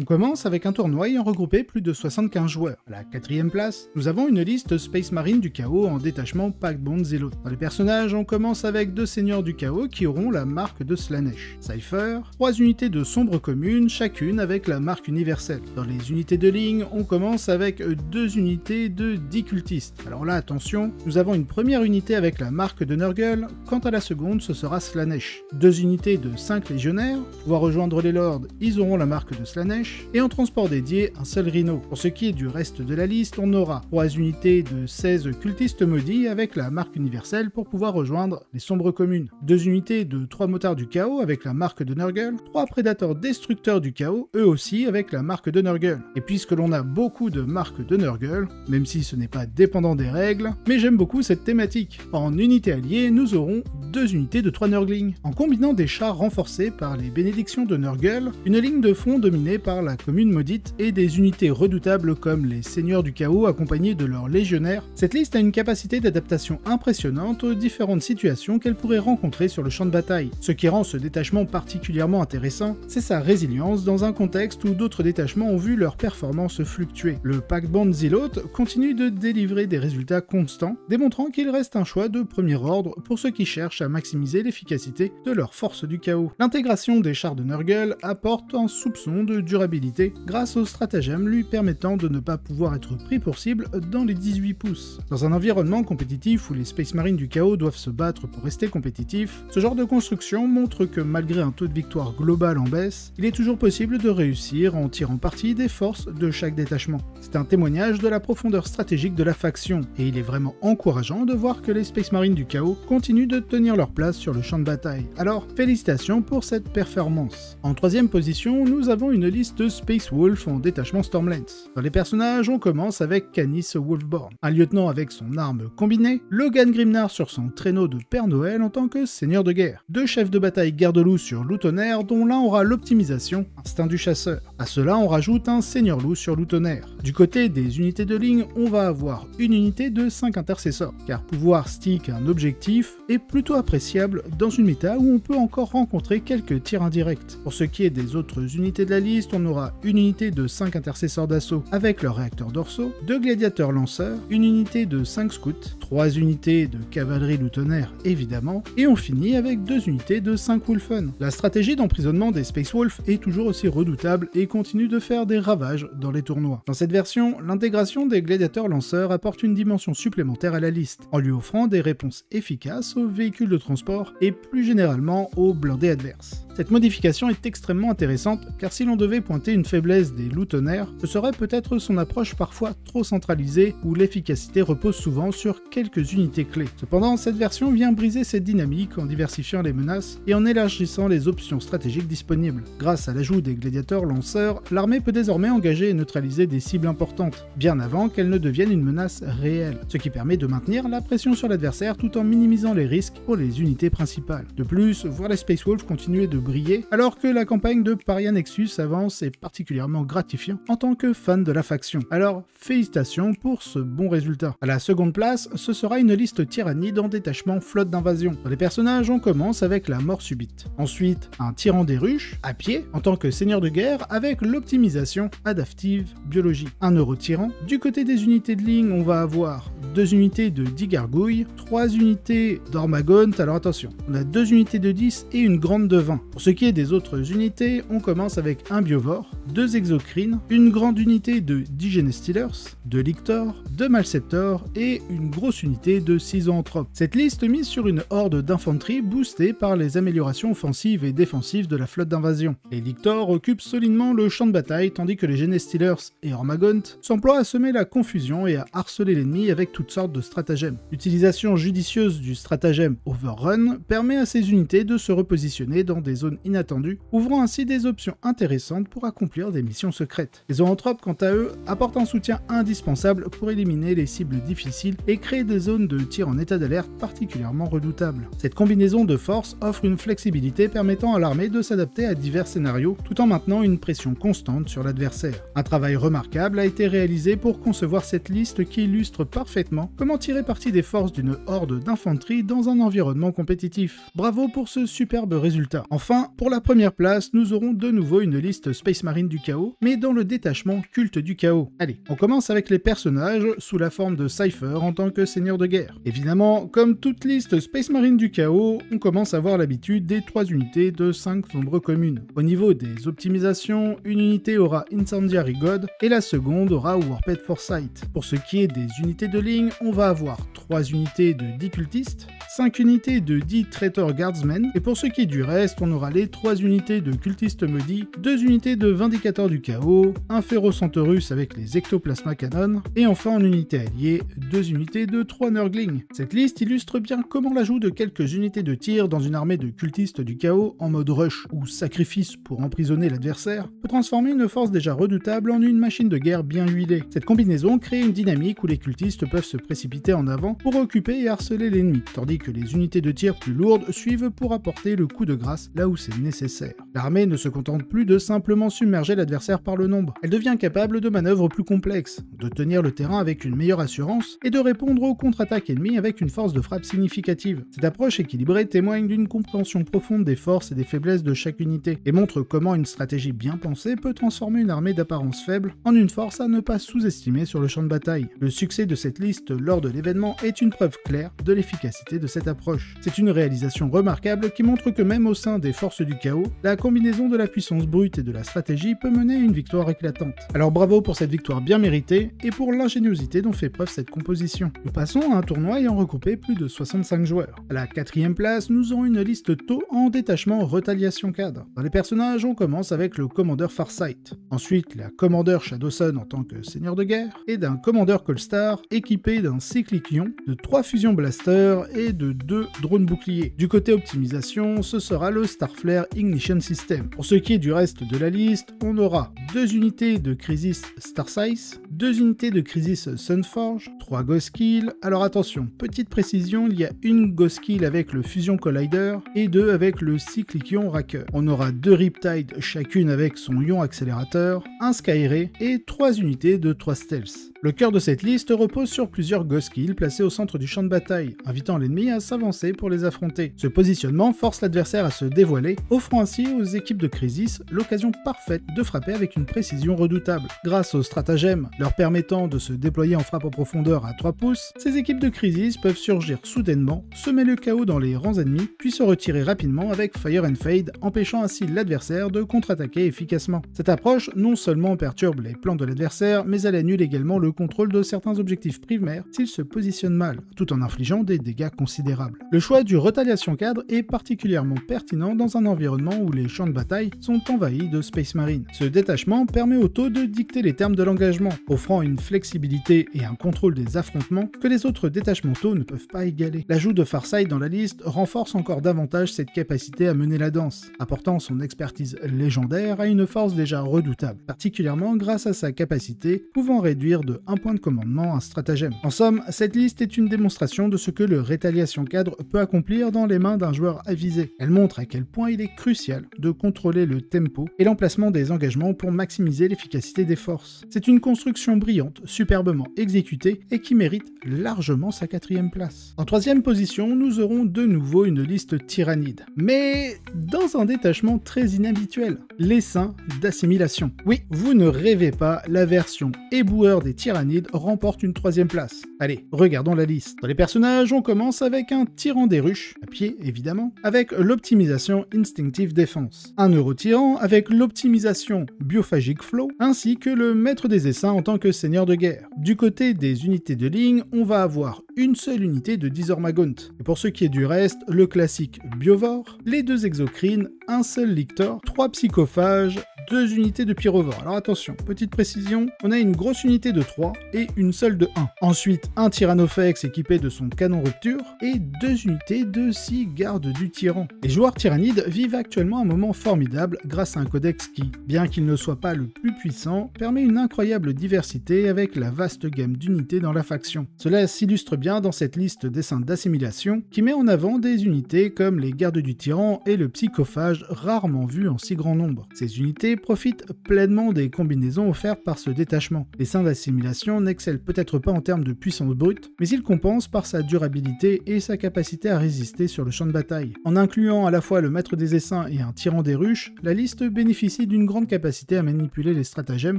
On commence avec un tournoi ayant regroupé plus de 75 joueurs. À la 4ème place, nous avons une liste Space Marine du chaos en détachement Pact-Bond Zealot. Dans les personnages, on commence avec 2 seigneurs du chaos qui auront la marque de Slaanesh. Cypher, 3 unités de sombre commune, chacune avec la marque universelle. Dans les unités de ligne, on commence avec 2 unités de 10 cultistes. Alors là, attention, nous avons une première unité avec la marque de Nurgle, quant à la seconde, ce sera Slaanesh. 2 unités de 5 légionnaires, pour pouvoir rejoindre les lords, ils auront la marque de Slaanesh, et en transport dédié, un seul rhino. Pour ce qui est du reste de la liste, on aura 3 unités de 16 cultistes maudits avec la marque universelle pour pouvoir rejoindre les sombres communes. 2 unités de 3 motards du chaos avec la marque de Nurgle, 3 prédateurs destructeurs du chaos, eux aussi avec la marque de Nurgle. Et puisque l'on a beaucoup de marques de Nurgle, même si ce n'est pas dépendant des règles, mais j'aime beaucoup cette thématique. En unité alliée, nous aurons 2 unités de 3 Nurglings. En combinant des chars renforcés par les bénédictions de Nurgle, une ligne de front dominée par la commune maudite et des unités redoutables comme les seigneurs du chaos accompagnés de leurs légionnaires, cette liste a une capacité d'adaptation impressionnante aux différentes situations qu'elle pourrait rencontrer sur le champ de bataille. Ce qui rend ce détachement particulièrement intéressant, c'est sa résilience dans un contexte où d'autres détachements ont vu leur performance fluctuer. Le Pact-Bond Zealot continue de délivrer des résultats constants, démontrant qu'il reste un choix de premier ordre pour ceux qui cherchent à maximiser l'efficacité de leur force du chaos. L'intégration des chars de Nurgle apporte un soupçon de durabilité grâce au stratagème lui permettant de ne pas pouvoir être pris pour cible dans les 18 pouces. Dans un environnement compétitif où les Space Marines du chaos doivent se battre pour rester compétitifs, ce genre de construction montre que malgré un taux de victoire global en baisse, il est toujours possible de réussir en tirant parti des forces de chaque détachement. C'est un témoignage de la profondeur stratégique de la faction, et il est vraiment encourageant de voir que les Space Marines du chaos continuent de tenir leur place sur le champ de bataille. Alors, félicitations pour cette performance. En 3ème position, nous avons une liste de Space Wolf en détachement Stormlands. Dans les personnages, on commence avec Canis Wolfborn, un lieutenant avec son arme combinée, Logan Grimnar sur son traîneau de Père Noël en tant que seigneur de guerre, 2 chefs de bataille garde-loup sur Loup-Tonnerre dont l'un aura l'optimisation, instinct du chasseur. À cela, on rajoute un seigneur loup sur Loup-Tonnerre. Du côté des unités de ligne, on va avoir une unité de 5 intercesseurs, car pouvoir stick un objectif est plutôt appréciable dans une méta où on peut encore rencontrer quelques tirs indirects. Pour ce qui est des autres unités de la liste, on aura une unité de 5 intercesseurs d'assaut avec leurs réacteurs dorsaux, 2 gladiateurs lanceurs, une unité de 5 scouts, 3 unités de cavalerie Loup-Tonnerre évidemment, et on finit avec 2 unités de 5 Wolfen. La stratégie d'emprisonnement des Space Wolf est toujours aussi redoutable et continue de faire des ravages dans les tournois. Dans cette version, l'intégration des gladiateurs lanceurs apporte une dimension supplémentaire à la liste, en lui offrant des réponses efficaces aux véhicules de transport et plus généralement aux blindés adverses. Cette modification est extrêmement intéressante car si l'on devait pointer une faiblesse des Loup-Tonnerre, ce serait peut-être son approche parfois trop centralisée où l'efficacité repose souvent sur quelques unités clés. Cependant, cette version vient briser cette dynamique en diversifiant les menaces et en élargissant les options stratégiques disponibles. Grâce à l'ajout des gladiateurs lanceurs, l'armée peut désormais engager et neutraliser des cibles importantes, bien avant qu'elles ne deviennent une menace réelle, ce qui permet de maintenir la pression sur l'adversaire tout en minimisant les risques pour les unités principales. De plus, voir les Space Wolves continuer de briller alors que la campagne de Paria Nexus avance est particulièrement gratifiant en tant que fan de la faction. Alors, félicitations pour ce bon résultat. À la seconde place, ce sera une liste tyrannide en détachement flotte d'invasion. Dans les personnages, on commence avec la mort subite. Ensuite, un tyran des ruches, à pied, en tant que seigneur de guerre, avec l'optimisation adaptive biologie. Un euro-tyran. Du côté des unités de ligne, on va avoir 2 unités de 10 gargouilles, 3 unités d'Ormagaunt, alors attention, on a 2 unités de 10 et une grande de 20. Pour ce qui est des autres unités, on commence avec un biovore, 2 exocrines, une grande unité de 10 Genestealers, 2 lictors, 2 malceptors et une grosse unité de 6 zoanthropes. Cette liste mise sur une horde d'infanterie boostée par les améliorations offensives et défensives de la flotte d'invasion. Les lictors occupent solidement le champ de bataille tandis que les Genestealers et Ormagaunt s'emploient à semer la confusion et à harceler l'ennemi avec toutes sortes de stratagèmes. L'utilisation judicieuse du stratagème Overrun permet à ces unités de se repositionner dans des zones inattendues, ouvrant ainsi des options intéressantes pour accomplir des missions secrètes. Les zoanthropes, quant à eux, apportent un soutien indispensable pour éliminer les cibles difficiles et créer des zones de tir en état d'alerte particulièrement redoutables. Cette combinaison de forces offre une flexibilité permettant à l'armée de s'adapter à divers scénarios tout en maintenant une pression constante sur l'adversaire. Un travail remarquable a été réalisé pour concevoir cette liste qui illustre parfaitement comment tirer parti des forces d'une horde d'infanterie dans un environnement compétitif. Bravo pour ce superbe résultat. Enfin, pour la première place, nous aurons de nouveau une liste Space Marine Marine du Chaos, mais dans le détachement Culte du Chaos. Allez, on commence avec les personnages sous la forme de Cypher en tant que seigneur de guerre. Évidemment, comme toute liste Space Marine du Chaos, on commence à avoir l'habitude des 3 unités de 5 nombres communes. Au niveau des optimisations, une unité aura Incendiary God et la seconde aura Warped Foresight. Pour ce qui est des unités de ligne, on va avoir 3 unités de 10 cultistes, 5 unités de 10 Traitor Guardsmen, et pour ce qui est du reste, on aura les 3 unités de cultistes maudits, 2 unités de Vindicateurs du Chaos, un Ferocentaurus avec les Ectoplasma Cannon, et enfin en unité alliée, 2 unités de 3 Nurgling. Cette liste illustre bien comment l'ajout de quelques unités de tir dans une armée de cultistes du Chaos en mode rush ou sacrifice pour emprisonner l'adversaire peut transformer une force déjà redoutable en une machine de guerre bien huilée. Cette combinaison crée une dynamique où les cultistes peuvent se précipiter en avant pour occuper et harceler l'ennemi, tandis que les unités de tir plus lourdes suivent pour apporter le coup de grâce là où c'est nécessaire. L'armée ne se contente plus de simplement submerger l'adversaire par le nombre, elle devient capable de manœuvres plus complexes, de tenir le terrain avec une meilleure assurance et de répondre aux contre-attaques ennemies avec une force de frappe significative. Cette approche équilibrée témoigne d'une compréhension profonde des forces et des faiblesses de chaque unité, et montre comment une stratégie bien pensée peut transformer une armée d'apparence faible en une force à ne pas sous-estimer sur le champ de bataille. Le succès de cette liste lors de l'événement est une preuve claire de l'efficacité de cette approche. C'est une réalisation remarquable qui montre que même au sein des forces du chaos, la combinaison de la puissance brute et de la stratégie peut mener à une victoire éclatante. Alors bravo pour cette victoire bien méritée et pour l'ingéniosité dont fait preuve cette composition. Nous passons à un tournoi ayant regroupé plus de 65 joueurs. À la 4e place, nous aurons une liste taux en détachement Retaliation Cadre. Dans les personnages, on commence avec le commandeur Farsight, ensuite la commandeur Shadowsun en tant que seigneur de guerre, et d'un commandeur Colstar équipé d'un cyclic ion, de 3 fusion blasters et de 2 drones boucliers. Du côté optimisation, ce sera le Starflare Ignition System. Pour ce qui est du reste de la liste, on aura 2 unités de Crisis Starsize, 2 unités de Crisis Sunforge, 3 Ghost Kills. Alors attention, petite précision, il y a une Ghost Kill avec le Fusion Collider et 2 avec le Cyclic Ion Racker. On aura 2 Riptide chacune avec son ion accélérateur, un Skyray et 3 unités de 3 Stealth. Le cœur de cette liste repose sur plusieurs Ghost Kills placés au centre du champ de bataille, invitant l'ennemi à s'avancer pour les affronter. Ce positionnement force l'adversaire à se dévoiler, offrant ainsi aux équipes de Crisis l'occasion parfaite de frapper avec une précision redoutable. Grâce aux stratagèmes leur permettant de se déployer en frappe en profondeur à 3 pouces, ces équipes de Crisis peuvent surgir soudainement, semer le chaos dans les rangs ennemis, puis se retirer rapidement avec Fire and Fade, empêchant ainsi l'adversaire de contre-attaquer efficacement. Cette approche non seulement perturbe les plans de l'adversaire, mais elle annule également le contrôle de certains objectifs primaires s'ils se positionnent mal, tout en infligeant des dégâts considérables. Le choix du Retaliation Cadre est particulièrement pertinent dans un environnement où les champs de bataille sont envahis de Space Marine. Ce détachement permet au taux de dicter les termes de l'engagement, offrant une flexibilité et un contrôle des affrontements que les autres détachements taux ne peuvent pas égaler. L'ajout de Farsight dans la liste renforce encore davantage cette capacité à mener la danse, apportant son expertise légendaire à une force déjà redoutable, particulièrement grâce à sa capacité pouvant réduire de 1 point de commandement un stratagème. En somme, cette liste est une démonstration de ce que le Retaliation Cadre peut accomplir dans les mains d'un joueur avisé. Elle montre à quel point il est crucial de contrôler le tempo et l'emplacement des engagements pour maximiser l'efficacité des forces. C'est une construction brillante, superbement exécutée et qui mérite largement sa 4e place. En 3e position, nous aurons de nouveau une liste tyrannide, mais dans un détachement très inhabituel, les Saints d'Assimilation. Oui, vous ne rêvez pas, la version éboueur des Tyrannides remporte une 3e place. Allez, regardons la liste. Dans les personnages, on commence avec un tyran des ruches, à pied évidemment, avec l'optimisation Instinctive Defense, un neurotyran avec l'optimisation Biophagic Flow, ainsi que le maître des essaims en tant que seigneur de guerre. Du côté des unités de ligne, on va avoir une seule unité de Dizormagaunt. Et pour ce qui est du reste, le classique Biovore, les 2 Exocrines, un seul Lictor, 3 Psychophages, 2 unités de Pyrovore. Alors attention, petite précision, on a une grosse unité de 3 et une seule de 1. Ensuite, un Tyrannophex équipé de son canon rupture et 2 unités de 6 gardes du tyran. Les joueurs tyrannides vivent actuellement un moment formidable grâce à un codex qui, bien qu'il ne soit pas le plus puissant, permet une incroyable diversité avec la vaste gamme d'unités dans la faction. Cela s'illustre bien bien dans cette liste dessin d'assimilation qui met en avant des unités comme les gardes du tyran et le psychophage rarement vus en si grand nombre. Ces unités profitent pleinement des combinaisons offertes par ce détachement. Les dessins d'assimilation n'excellent peut-être pas en termes de puissance brute, mais ils compensent par sa durabilité et sa capacité à résister sur le champ de bataille. En incluant à la fois le maître des essaims et un tyran des ruches, la liste bénéficie d'une grande capacité à manipuler les stratagèmes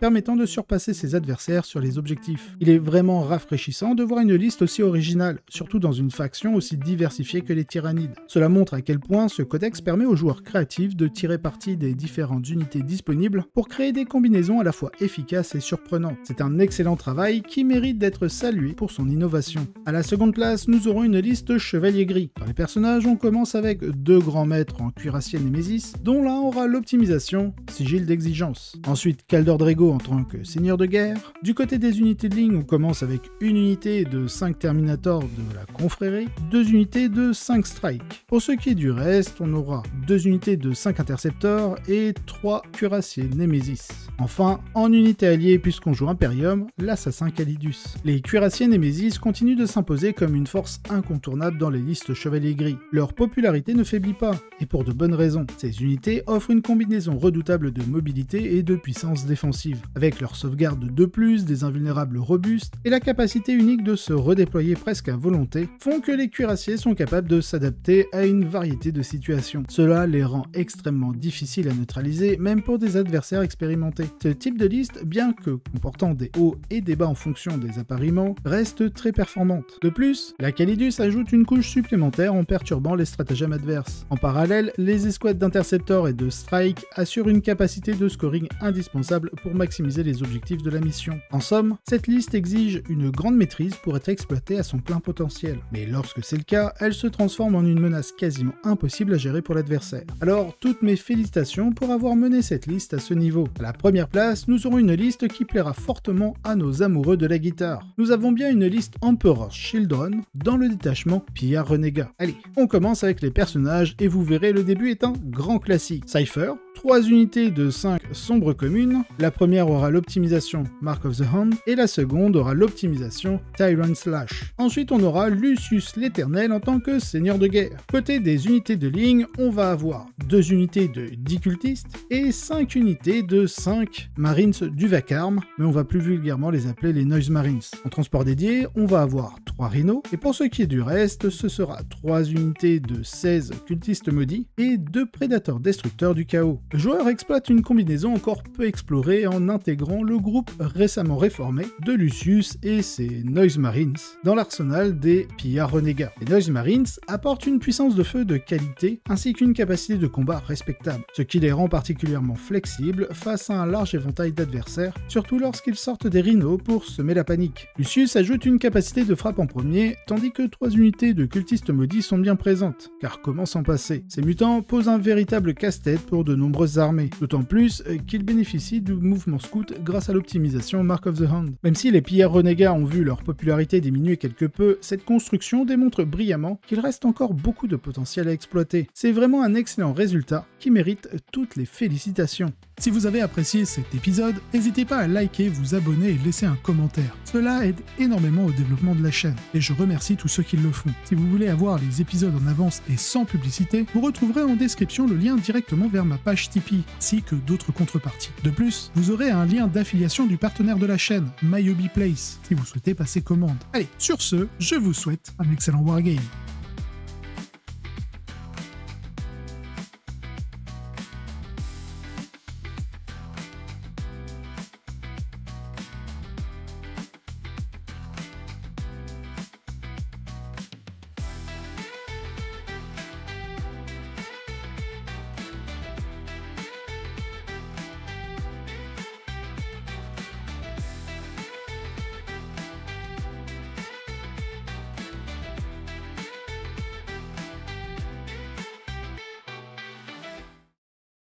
permettant de surpasser ses adversaires sur les objectifs. Il est vraiment rafraîchissant de voir une liste aussi originale, surtout dans une faction aussi diversifiée que les tyrannides. Cela montre à quel point ce codex permet aux joueurs créatifs de tirer parti des différentes unités disponibles pour créer des combinaisons à la fois efficaces et surprenantes. C'est un excellent travail qui mérite d'être salué pour son innovation. À la seconde place, nous aurons une liste chevalier gris. Dans les personnages, on commence avec deux grands maîtres en cuirassier Némésis, dont l'un aura l'optimisation sigil d'exigence. Ensuite, Kaldor Drego en tant que seigneur de guerre. Du côté des unités de ligne, on commence avec une unité de 5 Terminators de la confrérie, 2 unités de 5 Strike. Pour ce qui est du reste, on aura 2 unités de 5 Interceptors et 3 cuirassiers Némésis. Enfin, en unité alliée puisqu'on joue Imperium, l'assassin Calidus. Les cuirassiers Némésis continuent de s'imposer comme une force incontournable dans les listes chevaliers gris. Leur popularité ne faiblit pas, et pour de bonnes raisons. Ces unités offrent une combinaison redoutable de mobilité et de puissance défensive, avec leur sauvegarde de 2+, des invulnérables robustes, et la capacité unique de se redéployer presque à volonté, font que les cuirassiers sont capables de s'adapter à une variété de situations. Cela les rend extrêmement difficiles à neutraliser, même pour des adversaires expérimentés. Ce type de liste, bien que comportant des hauts et des bas en fonction des appariements, reste très performante. De plus, la Calidus ajoute une couche supplémentaire en perturbant les stratagèmes adverses. En parallèle, les escouades d'interceptors et de strike assurent une capacité de scoring indispensable pour maximiser les objectifs de la mission. En somme, cette liste exige une grande maîtrise pour être exploitée à son plein potentiel. Mais lorsque c'est le cas, elle se transforme en une menace quasiment impossible à gérer pour l'adversaire. Alors, toutes mes félicitations pour avoir mené cette liste à ce niveau. À la première place, nous aurons une liste qui plaira fortement à nos amoureux de la guitare. Nous avons bien une liste Emperor's Children dans le détachement Pillard Renégat. Allez, on commence avec les personnages et vous verrez, le début est un grand classique. Cypher, 3 unités de 5 sombres communes. La première aura l'optimisation Mark of the Hand et la seconde aura l'optimisation Tyrant Slash. Ensuite, on aura Lucius l'Éternel en tant que seigneur de guerre. Côté des unités de ligne, on va avoir 2 unités de 10 cultistes et 5 unités de 5 Marines du Vacarme, mais on va plus vulgairement les appeler les Noise Marines. En transport dédié, on va avoir 3 rhinos, et pour ce qui est du reste, ce sera 3 unités de 16 cultistes maudits et 2 prédateurs destructeurs du chaos. Le joueur exploite une combinaison encore peu explorée en intégrant le groupe récemment réformé de Lucius et ses Noise Marines dans l'arsenal des pillards renégats. Les Noise Marines apportent une puissance de feu de qualité ainsi qu'une capacité de combat respectable, ce qui les rend particulièrement flexibles face à un large éventail d'adversaires, surtout lorsqu'ils sortent des rhinos pour semer la panique. Lucius ajoute une capacité de frappe en premier, tandis que 3 unités de cultistes maudits sont bien présentes, car comment s'en passer? Ces mutants posent un véritable casse-tête pour de nombreuses armées, d'autant plus qu'ils bénéficient du mouvement scout grâce à l'optimisation Mark of the Hand. Même si les pillards renégats ont vu leur popularité diminuer quelque peu, cette construction démontre brillamment qu'il reste encore beaucoup de potentiel à exploiter. C'est vraiment un excellent résultat qui mérite toutes les félicitations. Si vous avez apprécié cet épisode, n'hésitez pas à liker, vous abonner et laisser un commentaire. Cela aide énormément au développement de la chaîne, et je remercie tous ceux qui le font. Si vous voulez avoir les épisodes en avance et sans publicité, vous retrouverez en description le lien directement vers ma page Tipeee, ainsi que d'autres contreparties. De plus, vous aurez un lien d'affiliation du partenaire de la chaîne, My Hobby Place, si vous souhaitez passer commande. Allez, sur ce, je vous souhaite un excellent wargame.